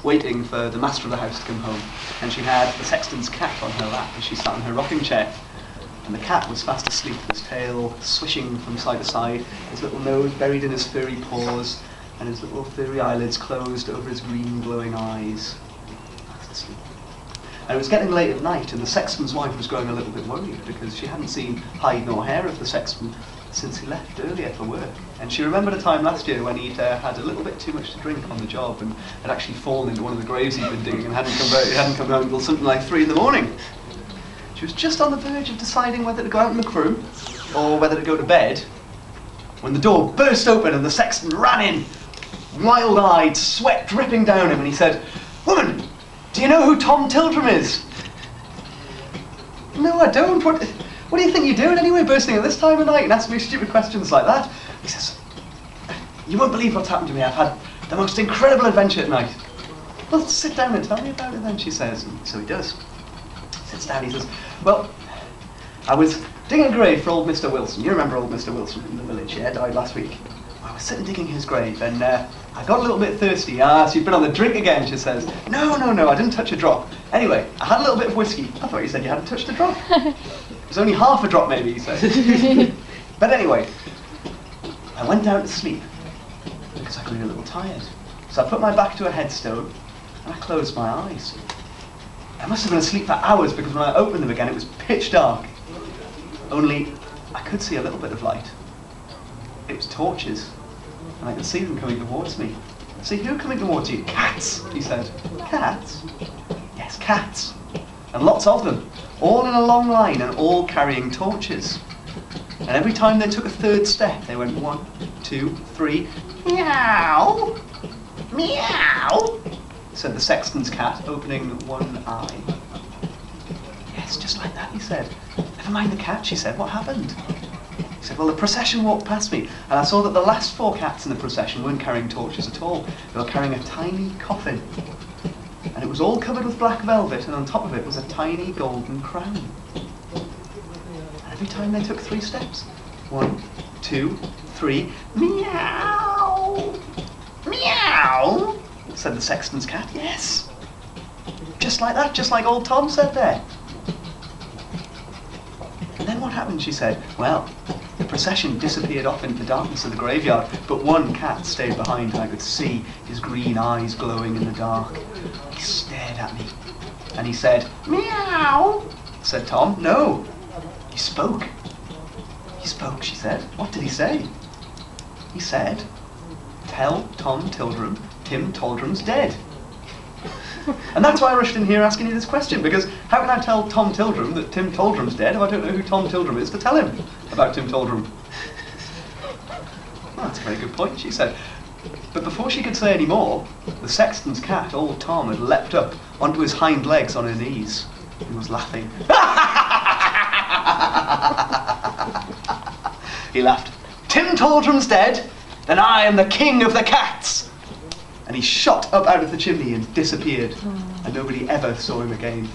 waiting for the master of the house to come home. And she had the sexton's cat on her lap as she sat in her rocking chair. And the cat was fast asleep, his tail swishing from side to side, his little nose buried in his furry paws, and his little furry eyelids closed over his green glowing eyes. Fast asleep. And it was getting late at night, and the sexton's wife was growing a little bit worried because she hadn't seen hide nor hair of the sexton since he left earlier for work. And she remembered a time last year when he'd had a little bit too much to drink on the job and had actually fallen into one of the graves he'd been digging and hadn't come home until something like 3 in the morning. She was just on the verge of deciding whether to go out and look for him or whether to go to bed when the door burst open and the sexton ran in, wild-eyed, sweat dripping down him, and he said, "Woman, do you know who Tom Tildrum is?" "No, I don't. What do you think you're doing anyway, bursting at this time of night and asking me stupid questions like that?" He says, "You won't believe what's happened to me. I've had the most incredible adventure tonight." "Well, sit down and tell me about it then," she says. And so he does. He sits down, he says, "Well, I was digging a grave for old Mr. Wilson. You remember old Mr. Wilson in the village, yeah? Died last week. I was sitting digging his grave and I got a little bit thirsty." "Ah, so you've been on the drink again," she says. No, I didn't touch a drop. Anyway, I had a little bit of whiskey." "I thought you said you hadn't touched a drop." "It was only half a drop maybe," he said. "But anyway, I went down to sleep because I grew a little tired. So I put my back to a headstone and I closed my eyes. I must have been asleep for hours because when I opened them again it was pitch dark. Only I could see a little bit of light. It was torches, and I could see them coming towards me." "See who coming towards you?" "Cats," he said. "Cats?" "Yes, cats. And lots of them, all in a long line and all carrying torches. And every time they took a third step, they went 1, 2, 3, meow, meow," said the sexton's cat, opening one eye. "Yes, just like that," he said. "Never mind the cat," she said. "What happened?" He said, "Well, the procession walked past me, and I saw that the last 4 cats in the procession weren't carrying torches at all. They were carrying a tiny coffin. And it was all covered with black velvet, and on top of it was a tiny golden crown. And every time they took 3 steps, 1, 2, 3, meow, meow," said the sexton's cat. "Yes, just like that, just like old Tom said there." "And then what happened?" she said. "Well, the procession disappeared off into the darkness of the graveyard, but one cat stayed behind, and I could see his green eyes glowing in the dark. He stared at me, and he said, 'Meow,'" said Tom. "No, he spoke." "He spoke," she said. "What did he say?" "He said, 'Tell Tom Tildrum, Tim Taldrum's dead.'" And that's why I rushed in here asking you this question, because how can I tell Tom Tildrum that Tim Taldrum's dead if I don't know who Tom Tildrum is to tell him about Tim Taldrum? "Well, that's a very good point," she said. But before she could say any more, the sexton's cat, old Tom, had leapt up onto his hind legs on her knees. He was laughing. He laughed. "Tim Taldrum's dead? Then I am the king of the cats!" And he shot up out of the chimney and disappeared, and nobody ever saw him again.